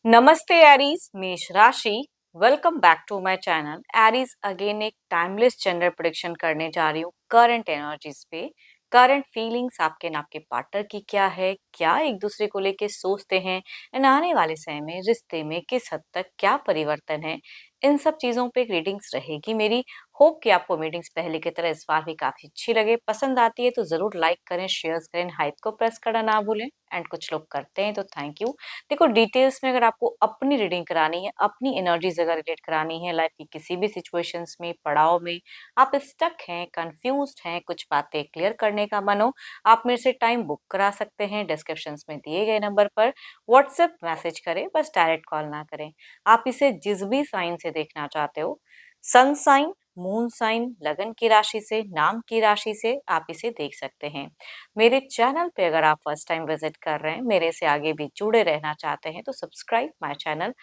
नमस्ते एरीज, मेष राशि। Welcome back to my channel Aries. Again एक टाइमलेस जेंडर प्रेडिक्शन करने जा रही हूँ करंट एनर्जीज पे। करंट फीलिंग्स आपके न आपके पार्टनर की क्या है, क्या एक दूसरे को लेके सोचते हैं, एंड आने वाले समय में रिश्ते में किस हद तक क्या परिवर्तन है, इन सब चीजों पे रीडिंग्स रहेगी मेरी। होप कि आपको मीटिंग्स पहले की तरह इस बार भी काफी अच्छी लगे। पसंद आती है तो जरूर लाइक करें, शेयर करें, हाइप को प्रेस करना ना भूलें। एंड कुछ लोग करते हैं तो थैंक यू। देखो, डिटेल्स में अगर आपको अपनी रीडिंग करानी है, अपनी एनर्जीज अगर रिलेट करानी है लाइफ की किसी भी सिचुएशंस में, पड़ाव में आप स्टक हैं, कंफ्यूज्ड हैं, कुछ बातें क्लियर करने का मन हो, आप मेरे से टाइम बुक करा सकते हैं। डिस्क्रिप्शंस में दिए गए नंबर पर व्हाट्सएप मैसेज करें, बस डायरेक्ट कॉल ना करें। आप इसे जिस भी साइन से देखना चाहते हो, सन साइन, मून साइन, लगन की राशि से, नाम की राशि से आप इसे देख सकते हैं। मेरे चैनल पे अगर आप फर्स्ट टाइम विजिट कर रहे हैं, मेरे से आगे भी जुड़े रहना चाहते हैं, तो subscribe my channel,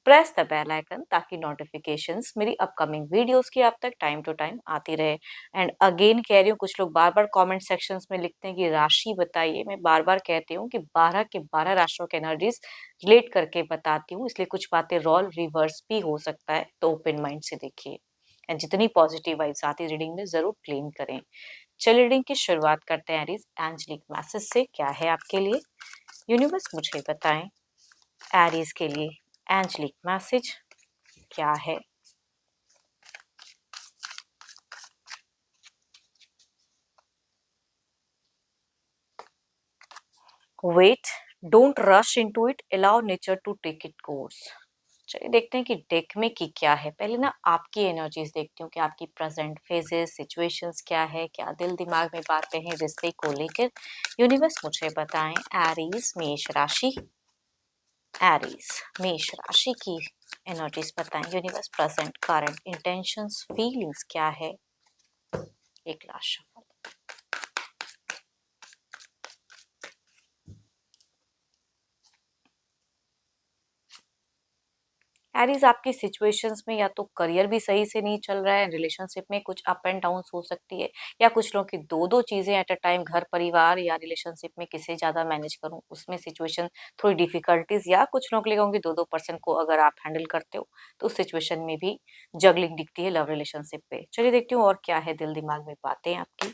press the bell icon, ताकि नोटिफिकेशंस मेरी अपकमिंग वीडियोस की आप तक टाइम टू टाइम आती रहे। एंड अगेन कह रही हूँ, कुछ लोग बार बार कमेंट सेक्शंस में लिखते हैं कि राशि बताइए। मैं बार बार कहती हूँ कि 12 के 12 राशियों के एनर्जीज रिलेट करके बताती हूँ, इसलिए कुछ बातें रोल रिवर्स भी हो सकता है, तो ओपन माइंड से देखिए। एंड जितनी पॉजिटिव वाइब्स आती है रीडिंग में जरूर क्लेम करें। चलिए रीडिंग की शुरुआत करते हैं एरीज। एंजलिक मैसेज से क्या है आपके लिए, यूनिवर्स मुझे बताएं। एरीज के लिए एंजलिक मैसेज क्या है। Wait, don't rush into it, allow nature to take it course. चलिए देखते हैं कि डेक में की क्या है। पहले ना आपकी एनर्जीज देखती हूँ कि आपकी प्रेजेंट फेजेस, सिचुएशंस क्या है, क्या दिल दिमाग में बातें हैं रिश्ते को लेकर। यूनिवर्स मुझे बताएं। एरीज मेष राशि, एरीज मेष राशि की एनर्जीज बताएं। Universe present current intentions feelings क्या है। एक लास्ट शफल। एरीज, आपकी सिचुएशंस में या तो करियर भी सही से नहीं चल रहा है, रिलेशनशिप में कुछ अप एंड डाउन हो सकती है, या कुछ लोगों की दो दो चीजें एट अ टाइम, घर परिवार या रिलेशनशिप में किसे ज्यादा मैनेज करूं, उसमें सिचुएशन थोड़ी डिफिकल्टीज, या कुछ लोगों के लिए कहूंगी दो दो पर्सन को अगर आप हैंडल करते हो तो उस सिचुएशन में भी जगलिंग दिखती है लव रिलेशनशिप पे। चलिए देखती हूँ और क्या है दिल दिमाग में बातें आपकी।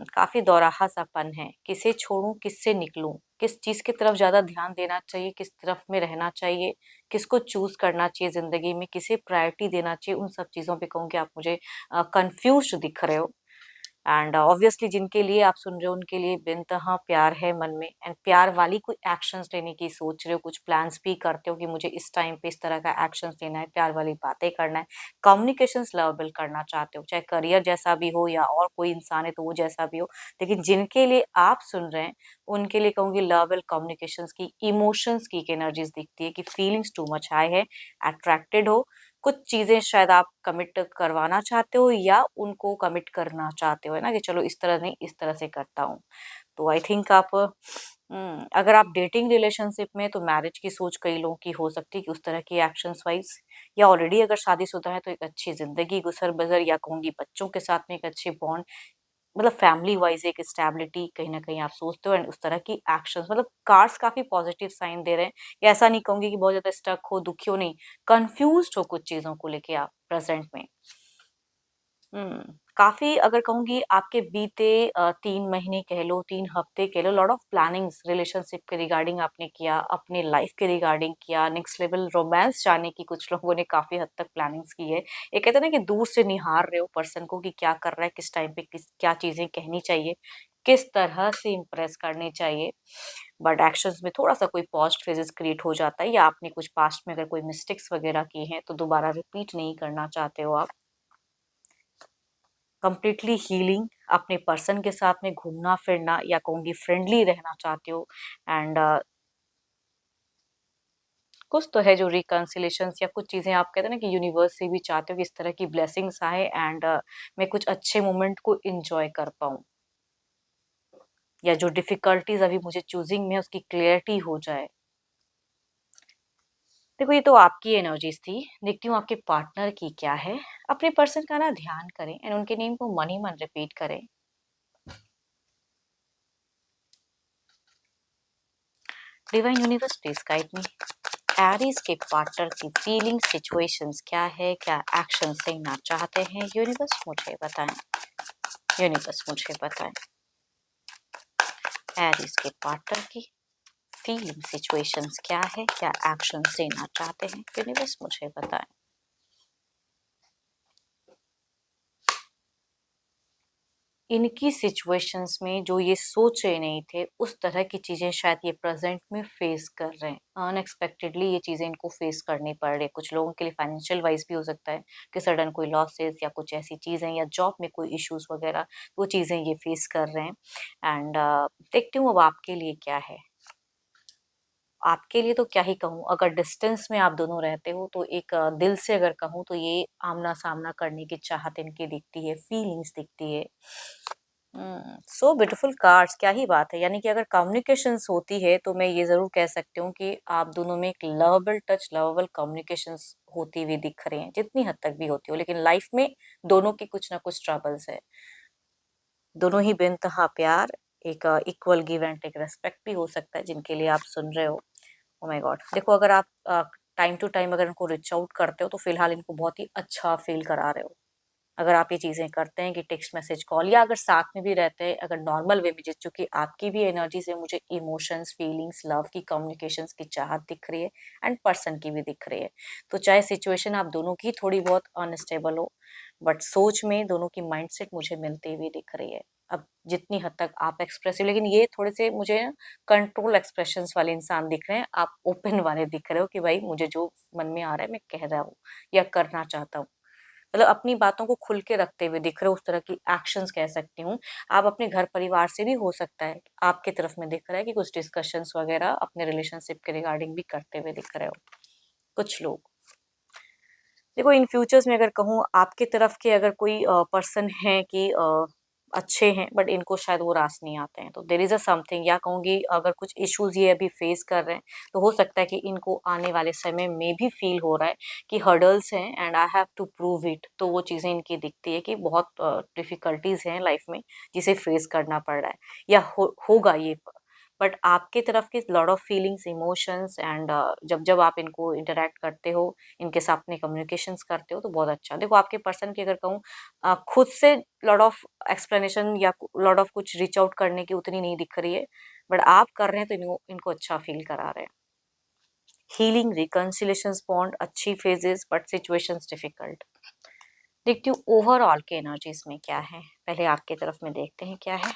काफी दोराहा सापन है। किसे छोड़ूं, किससे निकलूं, किस चीज की तरफ ज्यादा ध्यान देना चाहिए, किस तरफ में रहना चाहिए, किसको चूज करना चाहिए जिंदगी में, किसे प्रायोरिटी देना चाहिए, उन सब चीजों पे कहूंगी आप मुझे कंफ्यूज दिख रहे हो। एंड ऑब्वियसली जिनके लिए आप सुन रहे हो उनके लिए बेनतहा प्यार है मन में, एंड प्यार वाली कोई एक्शंस लेने की सोच रहे हो, कुछ प्लान्स भी करते हो कि मुझे इस टाइम पे इस तरह का एक्शंस लेना है, प्यार वाली बातें करना है, कम्युनिकेशंस लेवल करना चाहते हो, चाहे करियर जैसा भी हो या और कोई इंसान है तो वो जैसा भी हो। लेकिन जिनके लिए आप सुन रहे हैं उनके लिए कहूंगी लव एंड कम्युनिकेशंस की, इमोशंस की एनर्जीज दिखती है कि फीलिंग्स टू मच हाई है, अट्रैक्टेड हो, कुछ चीजें शायद आप कमिट करवाना चाहते हो या उनको कमिट करना चाहते हो, है ना, कि चलो इस तरह नहीं इस तरह से करता हूँ। तो आई थिंक आप अगर आप डेटिंग रिलेशनशिप में तो मैरिज की सोच कई लोगों की हो सकती है कि उस तरह की एक्शंस वाइज, या ऑलरेडी अगर शादीशुदा है तो एक अच्छी जिंदगी गुजर बसर, या कहूंगी बच्चों के साथ में एक अच्छे बॉन्ड, मतलब फैमिली वाइज एक स्टेबिलिटी कहीं ना कहीं आप सोचते हो, एंड उस तरह की एक्शंस, मतलब कार्ड्स काफी पॉजिटिव साइन दे रहे हैं। या ऐसा नहीं कहूंगी कि बहुत ज्यादा स्टक हो, दुखी हो, नहीं, कंफ्यूज हो कुछ चीजों को लेके आप प्रेजेंट में। काफी अगर कहूंगी आपके बीते 3 महीने कह लो, 3 हफ्ते कह लो, लॉट ऑफ प्लानिंग्स रिलेशनशिप के रिगार्डिंग आपने किया, अपनी लाइफ के रिगार्डिंग किया, नेक्स्ट लेवल रोमांस जाने की कुछ लोगों ने काफी हद तक प्लानिंग्स की है। ये कहते हैं ना कि दूर से निहार रहे हो पर्सन को कि क्या कर रहा है, किस टाइम पे किस क्या चीजें कहनी चाहिए, किस तरह से इम्प्रेस करनी चाहिए। बट एक्शंस में थोड़ा सा कोई पॉस्ट फेजेस क्रिएट हो जाता है, या आपने कुछ पास्ट में अगर कोई मिस्टेक्स वगैरह की हैं तो दोबारा रिपीट नहीं करना चाहते हो आप। कंप्लीटली हीलिंग, अपने पर्सन के साथ में घूमना फिरना, या कहूंगी फ्रेंडली रहना चाहते हो। एंड कुछ तो है जो रिकंसिलेशन, या कुछ चीजें आप कहते हैं ना कि यूनिवर्स से भी चाहते हो कि इस तरह की ब्लेसिंग्स आए, एंड मैं कुछ अच्छे मोमेंट को एंजॉय कर पाऊं, या जो डिफिकल्टीज अभी मुझे चूजिंग में है उसकी क्लियरिटी हो जाए। देखो, ये तो आपकी एनर्जीज थी, देखती हूँ आपके पार्टनर की क्या है। अपने पर्सन का ना ध्यान करें एंड उनके नेम को मन ही मन रिपीट करें। Divine universe please guide me. Aries के पार्टनर की फीलिंग सिचुएशंस क्या है, क्या एक्शन लेना चाहते हैं, यूनिवर्स मुझे बताएं। यूनिवर्स मुझे बताएं एरीज के पार्टनर की फीलिंग सिचुएशंस क्या है, क्या एक्शन लेना चाहते हैं, यूनिवर्स मुझे बताएं। इनकी सिचुएशंस में जो ये सोच रहे नहीं थे उस तरह की चीजें शायद ये प्रेजेंट में फेस कर रहे हैं। अनएक्सपेक्टेडली ये चीजें इनको फेस करनी पड़ रही है। कुछ लोगों के लिए फाइनेंशियल वाइज भी हो सकता है कि सडन कोई लॉसेस या कुछ ऐसी चीजें या जॉब में कोई इश्यूज वगैरह, वो चीजें ये फेस कर रहे हैं। एंड देखती हूँ अब आपके लिए क्या है। आपके लिए तो क्या ही कहूँ, अगर डिस्टेंस में आप दोनों रहते हो तो एक दिल से अगर कहूँ तो ये आमना सामना करने की चाहत इनकी दिखती है, फीलिंग्स दिखती है। सो ब्यूटीफुल कार्ड्स, क्या ही बात है। यानी कि अगर कम्युनिकेशंस होती है तो मैं ये जरूर कह सकती हूँ कि आप दोनों में एक लवेबल टच, लवेबल कम्युनिकेशंस होती हुई दिख रही हैं, जितनी हद तक भी होती हो। लेकिन लाइफ में दोनों की कुछ ना कुछ ट्रबल्स है। दोनों ही बेनतहा प्यार, एक equal give and take respect भी हो सकता है जिनके लिए आप सुन रहे हो। ओ माय गॉड, देखो अगर आप टाइम टू टाइम अगर इनको रीच आउट करते हो तो फिलहाल इनको बहुत ही अच्छा फील करा रहे हो। अगर आप ये चीजें करते हैं कि टेक्स्ट मैसेज कॉल, या अगर साथ में भी रहते हैं अगर नॉर्मल वे में, जिस चूंकि आपकी भी एनर्जी से मुझे इमोशंस, फीलिंग्स, लव की, कम्युनिकेशंस की चाहत दिख रही है एंड पर्सन की भी दिख रही है। तो चाहे सिचुएशन आप दोनों की थोड़ी बहुत अनस्टेबल हो, बट सोच में दोनों की माइंडसेट मुझे मिलती हुई दिख रही है। अब जितनी हद तक आप एक्सप्रेसिव, लेकिन ये थोड़े से मुझे कंट्रोल एक्सप्रेशंस वाले इंसान दिख रहे हैं, आप ओपन वाले दिख रहे हो कि भाई मुझे जो मन में आ रहा है मैं कह रहा हूँ या करना चाहता हूँ। मतलब अपनी बातों को खुल के रखते हुए दिख रहे हो, उस तरह की एक्शंस कह सकती हूँ। आप अपने घर परिवार से भी हो सकता है आपकी तरफ में दिख रहा है कि कुछ डिस्कशंस वगैरह अपने रिलेशनशिप के रिगार्डिंग भी करते हुए दिख रहे हो कुछ लोग। देखो इन फ्यूचर्स में अगर कहूँ आपके तरफ के अगर कोई पर्सन है कि अच्छे हैं, बट इनको शायद वो रास नहीं आते हैं, तो देर इज अ समथिंग, या कहूंगी अगर कुछ इश्यूज ये अभी फेस कर रहे हैं तो हो सकता है कि इनको आने वाले समय में भी फील हो रहा है कि हर्डल्स हैं and I have to prove it. तो वो चीजें इनकी दिखती है कि बहुत डिफिकल्टीज हैं लाइफ में जिसे फेस करना पड़ रहा है या होगा ये। बट आपके तरफ के lot of feelings, emotions and जब जब आप इनको इंटरेक्ट करते हो, इनके साथ में कम्युनिकेशंस करते हो तो बहुत अच्छा। देखो आपके पर्सन की अगर कहूँ खुद से लॉट ऑफ एक्सप्लेनेशन या लॉट ऑफ कुछ रीच आउट करने की उतनी नहीं दिख रही है, बट आप कर रहे हैं तो इनको अच्छा फील करा रहे हैं। हीलिंग, रिकंसिलेशंस, बॉन्ड, अच्छी फेजेस, बट सिचुएशंस डिफिकल्ट। देखती हूँ ओवरऑल के एनर्जीज में क्या है, पहले आपके तरफ में देखते हैं क्या है।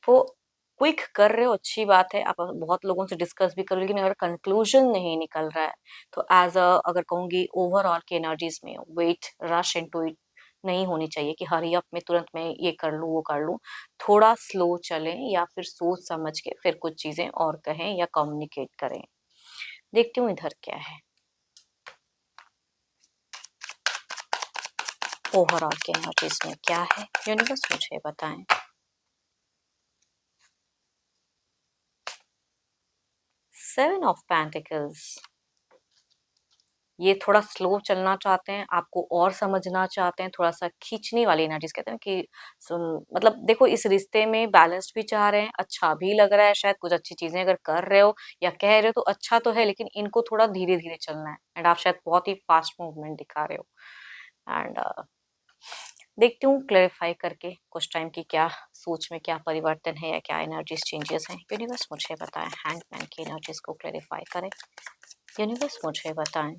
देखो क्विक कर रहे हो, अच्छी बात है, आप बहुत लोगों से डिस्कस भी करो, लेकिन अगर कंक्लूजन नहीं निकल रहा है तो एज अ अगर कहूंगी ओवरऑल की एनर्जीज में वेट, रश इनटू इट नहीं होनी चाहिए कि हरी अप में तुरंत मैं ये कर लूँ वो कर लूँ। थोड़ा स्लो चलें या फिर सोच समझ के फिर कुछ चीजें और कहें या कम्युनिकेट करें। देखती हूँ इधर क्या है ओवरऑल की एनर्जीज में क्या है, यूनिवर्स मुझे बताएं। 7 ऑफ पेंटिकल्स, ये थोड़ा स्लो चलना चाहते हैं, आपको और समझना चाहते हैं, थोड़ा सा खींचने वाली एनर्जीज कहते हैं कि मतलब देखो इस रिश्ते में बैलेंस्ड भी चाह रहे हैं, अच्छा भी लग रहा है, शायद कुछ अच्छी चीजें अगर कर रहे हो या कह रहे हो तो अच्छा तो है, लेकिन इनको थोड़ा धीरे धीरे चलना है एंड आप शायद बहुत ही फास्ट मूवमेंट दिखा रहे हो। एंड देखती हूँ क्लेरिफाई करके कुछ टाइम की क्या सोच में क्या परिवर्तन है या क्या एनर्जीज चेंजेस हैं, यूनिवर्स मुझे बताएं। हैंडमैन की एनर्जीज को क्लेरिफाई करें, यूनिवर्स मुझे बताएं।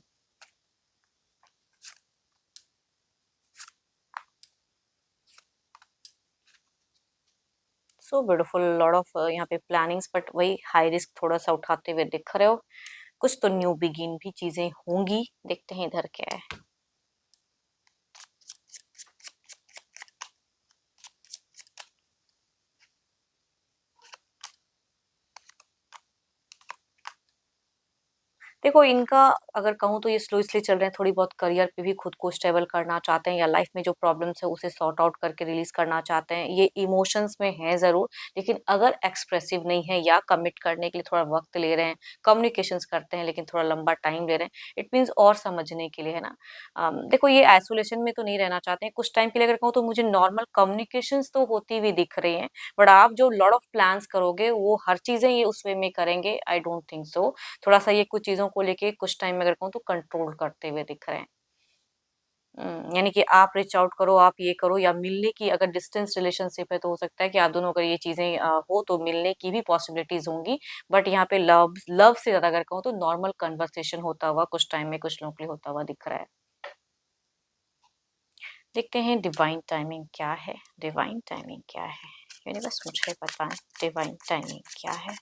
सो ब्यूटीफुल, लॉट ऑफ यहाँ पे प्लानिंग्स, बट वही हाई रिस्क थोड़ा सा उठाते हुए दिख रहे हो। कुछ तो न्यू बिगिन भी चीजें होंगी, देखते हैं इधर क्या है। देखो इनका अगर कहूँ तो ये स्लो इसलिए चल रहे हैं, थोड़ी बहुत करियर पे भी खुद को स्टेबल करना चाहते हैं या लाइफ में जो प्रॉब्लम्स है उसे सॉर्ट आउट करके रिलीज करना चाहते हैं। ये इमोशंस में है ज़रूर, लेकिन अगर एक्सप्रेसिव नहीं है या कमिट करने के लिए थोड़ा वक्त ले रहे हैं, कम्युनिकेशंस करते हैं लेकिन थोड़ा लंबा टाइम ले रहे हैं, इट मीन्स और समझने के लिए, है ना। देखो ये आइसोलेशन में तो नहीं रहना चाहते हैं। कुछ टाइम के लिए अगर कहूँ तो मुझे नॉर्मल कम्युनिकेशंस तो होती हुई दिख रही हैं, बट आप जो लॉट ऑफ प्लान्स करोगे वो हर चीज़ें ये उस वे में करेंगे, आई डोंट थिंक सो। थोड़ा-सा ये कुछ चीज़ों को लेके कुछ टाइम में अगर कहूँ तो कंट्रोल करते हुए दिख रहे हैं। यानी कि आप रीच आउट करो, आप ये करो या मिलने की अगर डिस्टेंस रिलेशनशिप है तो हो सकता है कि आप दोनों अगर ये चीज़ें हो तो मिलने की भी पॉसिबिलिटीज़ होंगी। बट यहाँ पे लव लव से ज़्यादा अगर कहूँ तो नॉर्मल कन्वर्सेशन होता हुआ कुछ टाइम में कुछ लोगों के लिए होता हुआ दिख रहा है। देखते हैं डिवाइन टाइमिंग क्या है? डिवाइन टाइमिंग क्या है? यूनिवर्स मुझे बताएँ डिवाइन टाइमिंग क्या है?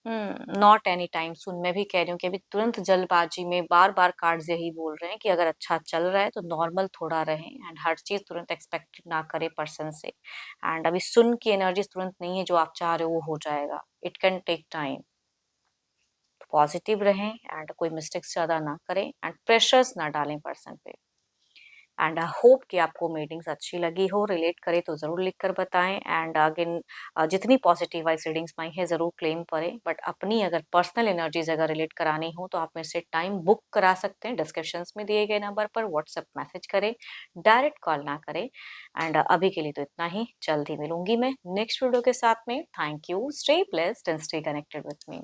Not any time soon. मैं भी कह रही हूँ कि अभी तुरंत जल्दबाजी में बार-बार कार्ड्स यही बोल रहे हैं कि अगर अच्छा चल रहा है तो नॉर्मल थोड़ा रहें एंड हर चीज़ तुरंत एक्सपेक्ट ना करें पर्सन से। एंड अभी सुन की एनर्जीज़ तुरंत नहीं है, जो आप चाह रहे हो वो हो जाएगा। It can take time. Positive रहें एंड कोई मिस्टेक्स ज़्यादा ना करें एंड प्रेशर्स ना डालें पर्सन पे। एंड आई होप कि आपको मीटिंग्स अच्छी लगी हो, रिलेट करे तो ज़रूर लिख कर बताएं। एंड अगेन जितनी पॉजिटिव वाइज रीडिंग्स पाई हैं ज़रूर क्लेम करें, बट अपनी अगर पर्सनल एनर्जीज अगर रिलेट करानी हो तो आप मेरे से टाइम बुक करा सकते हैं। डिस्क्रिप्शंस में दिए गए नंबर पर व्हाट्सएप मैसेज करें, डायरेक्ट कॉल ना करें। एंड अभी के लिए तो इतना ही, जल्द ही मिलूंगी मैं नेक्स्ट वीडियो के साथ में। Thank you, stay blessed and stay connected with me.